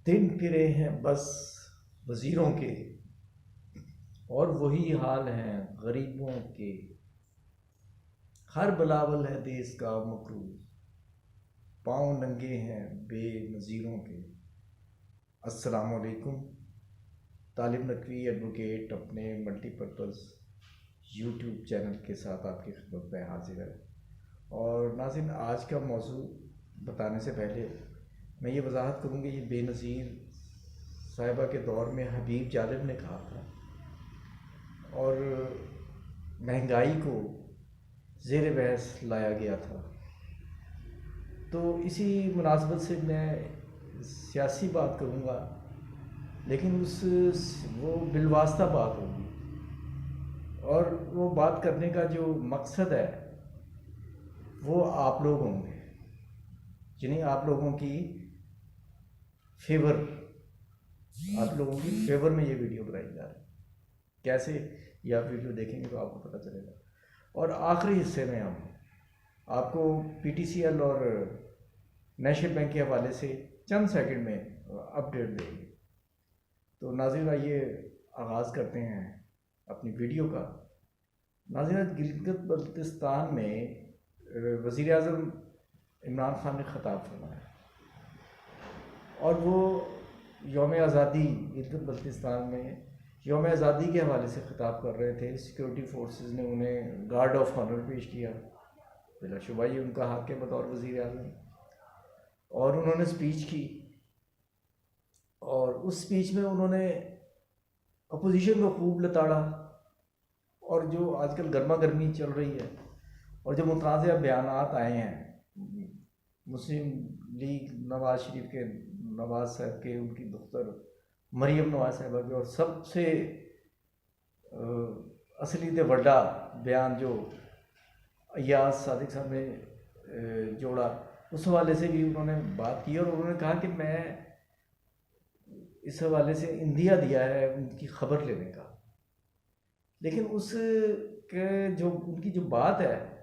दिन फिरे हैं बस वज़ीरों के, और वही हाल हैं गरीबों के। हर बिलावल है देश का मकरूज, पाँव नंगे हैं बेनज़ीरों के। अस्सलाम वालेकुम। तालिब नकवी एडवोकेट अपने मल्टीपर्पज़ यूट्यूब चैनल के साथ आपकी खिदमत में हाजिर है। और नाज़रीन, आज का मौजू बताने से पहले मैं ये वजाहत करूँगी, ये बेनज़ीर साहिबा के दौर में हबीब जालिब ने कहा था, और महंगाई को ज़ेर बहस लाया गया था। तो इसी मुनासबत से मैं सियासी बात करूँगा, लेकिन वो बिलवास्ता बात होगी, और वो बात करने का जो मकसद है वो आप लोग होंगे, जिन्हें आप लोगों की फेवर में ये वीडियो बनाई जा रही है। कैसे ये आप वीडियो देखेंगे तो आपको पता चलेगा। और आखिरी हिस्से में हम आपको पीटीसीएल और नेशनल बैंक के हवाले से चंद सेकंड में अपडेट देंगे। तो नाज़रीन, आइए आगाज़ करते हैं अपनी वीडियो का। नाज़रीन, गिलगित बल्तिस्तान में वज़ीर आज़म इमरान खान ने ख़ताब फरमाया, और वो यौम आज़ादी, गिलगित बल्तिस्तान में यौम आज़ादी के हवाले से ख़िताब कर रहे थे। सिक्योरिटी फोर्सेस ने उन्हें गार्ड ऑफ ऑनर पेश किया। बिलाशुबा ये उनका हक़ है बतौर वज़ीर आज़म, और उन्होंने स्पीच की, और उस स्पीच में उन्होंने अपोजिशन को खूब लताड़ा, और जो आजकल गर्मा गर्मी चल रही है और जो मुताज़ा बयानात आए हैं मुस्लिम लीग नवाज़ शरीफ के, नवाज़ साहब के, उनकी दुख्तर मरियम नवाज़ साहिबा के, और सबसे असली ते वड्डा बयान जो अय्याज सादिक साहब ने जोड़ा, उस हवाले से भी उन्होंने बात की। और उन्होंने कहा कि मैं इस हवाले से इंदिया दिया है उनकी ख़बर लेने का, लेकिन उनकी जो बात है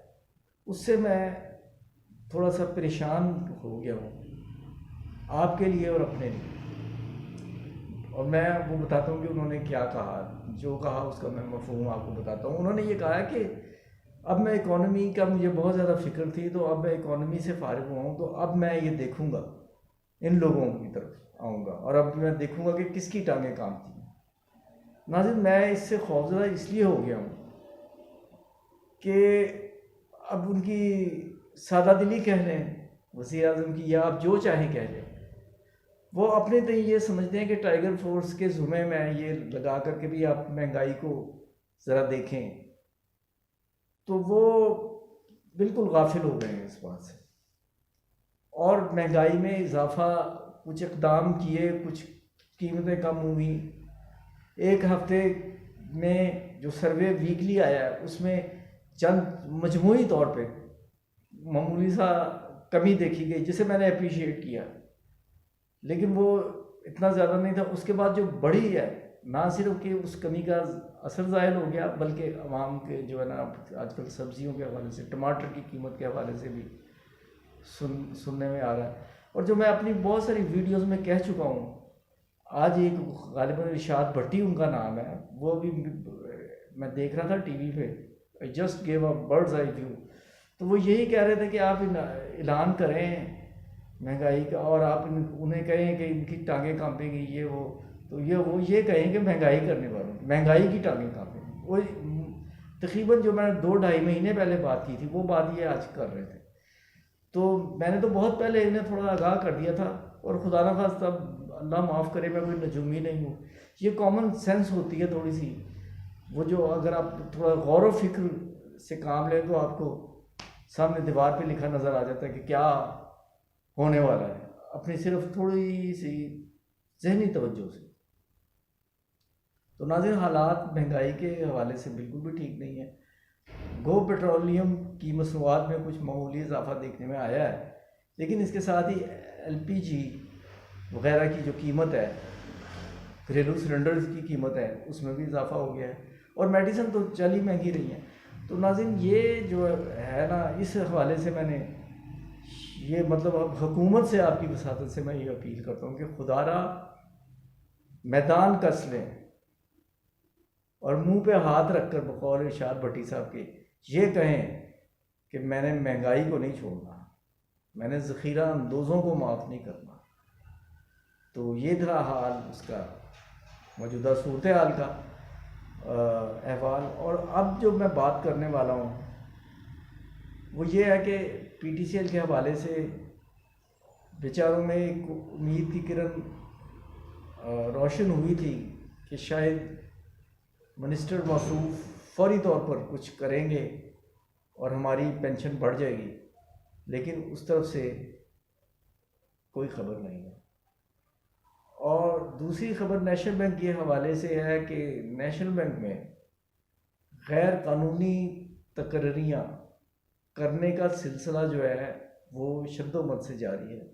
उससे मैं थोड़ा सा परेशान हो गया हूँ आपके लिए और अपने लिए। और मैं वो बताता हूँ कि उन्होंने क्या कहा। जो कहा उसका मैं मफ़हूम आपको बताता हूँ। उन्होंने ये कहा कि अब मैं इकॉनमी का, मुझे बहुत ज़्यादा फ़िक्र थी, तो अब मैं इकॉनमी से फ़ारिग हुआ हूँ, तो अब मैं ये देखूँगा, इन लोगों की तरफ आऊँगा, और अब मैं देखूँगा कि किसकी टांगें कामती हैं। नाज़रीन, मैं इससे खौफज़दा इसलिए हो गया हूँ कि अब उनकी सादा दिली कह लें वज़ीर आज़म की, या आप जो चाहें कह लें, वो अपने तो ये समझते हैं कि टाइगर फोर्स के ज़ुमे में ये लगा करके भी आप महंगाई को ज़रा देखें, तो वो बिल्कुल गाफिल हो गए हैं इस बात से। और महंगाई में इजाफा, कुछ इक़दाम किए, कुछ कीमतें कम हुई। एक हफ्ते में जो सर्वे वीकली आया है उसमें चंद मजमूई तौर पे मामूली सा कमी देखी गई, जिसे मैंने अप्रिशिएट किया, लेकिन वो इतना ज़्यादा नहीं था। उसके बाद जो बढ़ी है, ना सिर्फ कि उस कमी का असर ज़ाहिर हो गया, बल्कि आवाम के जो है ना, आजकल सब्जियों के हवाले से, टमाटर की कीमत के हवाले से भी सुनने में आ रहा है। और जो मैं अपनी बहुत सारी वीडियोस में कह चुका हूँ, आज एक गालिबन इरशाद भट्टी उनका नाम है, वो भी मैं देख रहा था टीवी पे, I just gave a bird's eye view, तो वो यही कह रहे थे कि आप ऐलान करें महंगाई का, और आप उन्हें कहें कि इनकी टांगें कांपेंगी, ये वो, तो ये कहें कि महंगाई करने वालों, महंगाई की टांगें कांपेंगी। वो तकरीबन जो मैंने 2-2.5 महीने पहले बात की थी, वो बात ये आज कर रहे थे। तो मैंने तो बहुत पहले इन्हें थोड़ा आगाह कर दिया था, और खुदा न खास्ता, अल्लाह माफ़ करे, मैं कोई नजूमी नहीं हूँ, ये कॉमन सेंस होती है थोड़ी सी, वो जो अगर आप थोड़ा गौर व फिक्र से काम लें तो आपको सामने दीवार पे लिखा नज़र आ जाता है कि क्या होने वाला है, अपनी सिर्फ थोड़ी सी जहनी तवज्जो से। तो नाज़रीन, हालात महंगाई के हवाले से बिल्कुल भी ठीक नहीं है। गो पेट्रोलियम की मसनूआत में कुछ मामूली इजाफा देखने में आया है, लेकिन इसके साथ ही LPG वगैरह की जो कीमत है, घरेलू सिलेंडर की कीमत है, उसमें भी इजाफा हो गया है, और मेडिसिन तो चल ही महंगी रही हैं। तो नाज़रीन, ये जो है ना, इस हवाले से मैंने ये मतलब अब हुकूमत से, आपकी वसातत से मैं ये अपील करता हूँ कि खुदारा मैदान कस लें और मुंह पे हाथ रखकर बकौल इरशाद भट्टी साहब के ये कहें कि मैंने महंगाई को नहीं छोड़ना, मैंने ज़ख़ीरा अंदोज़ों को माफ़ नहीं करना। तो ये था हाल उसका, मौजूदा सूरत हाल का अहवाल। और अब जो मैं बात करने वाला हूँ वो ये है कि PTCL के हवाले से बेचारों में एक उम्मीद की किरण रोशन हुई थी कि शायद मिनिस्टर मौसूफ फौरी तौर पर कुछ करेंगे और हमारी पेंशन बढ़ जाएगी, लेकिन उस तरफ से कोई ख़बर नहीं है। और दूसरी ख़बर नेशनल बैंक के हवाले से है कि नेशनल बैंक में गैर कानूनी तकर्रियाँ करने का सिलसिला जो है वो शद्दोमत से जारी है।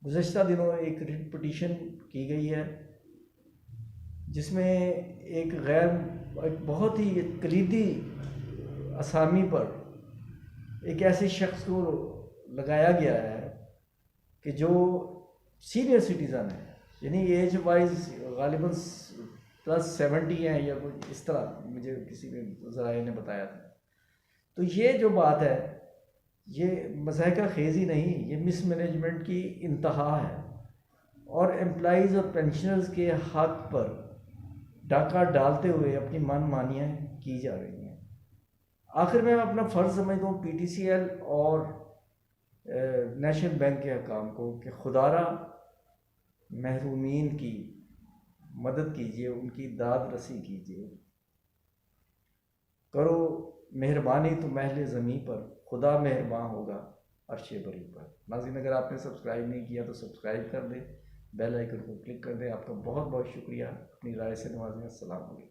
गुज़श्ता दिनों एक रिट पिटीशन की गई है जिसमें एक बहुत ही कलीदी असामी पर एक ऐसे शख्स को लगाया गया है कि जो सीनियर सिटीज़न है, यानी एज वाइज गालिबन +70 हैं या कुछ इस तरह, मुझे किसी ने ज़राए ने बताया था। तो ये जो बात है ये मज़ाहिका खेज़ी नहीं, ये मिसमैनेजमेंट की इंतहा है और एम्प्लॉइज़ और पेंशनर्स के हक़ पर डाका डालते हुए अपनी मनमानियाँ की जा रही हैं। आखिर में मैं अपना फ़र्ज़ समझता हूँ PTCL और नेशनल बैंक के हकाम को कि खुदारा महरूमीन की मदद कीजिए, उनकी दाद रसी कीजिए, करो मेहरबानी तो महल ज़मीं पर, खुदा मेहरबान होगा अर्शे बरी पर। नाज़रीन, अगर आपने सब्सक्राइब नहीं किया तो सब्सक्राइब कर दें, बेल आइकन को क्लिक कर दें। आपका बहुत बहुत शुक्रिया अपनी राय से नवाजें। अस्सलाम वालेकुम।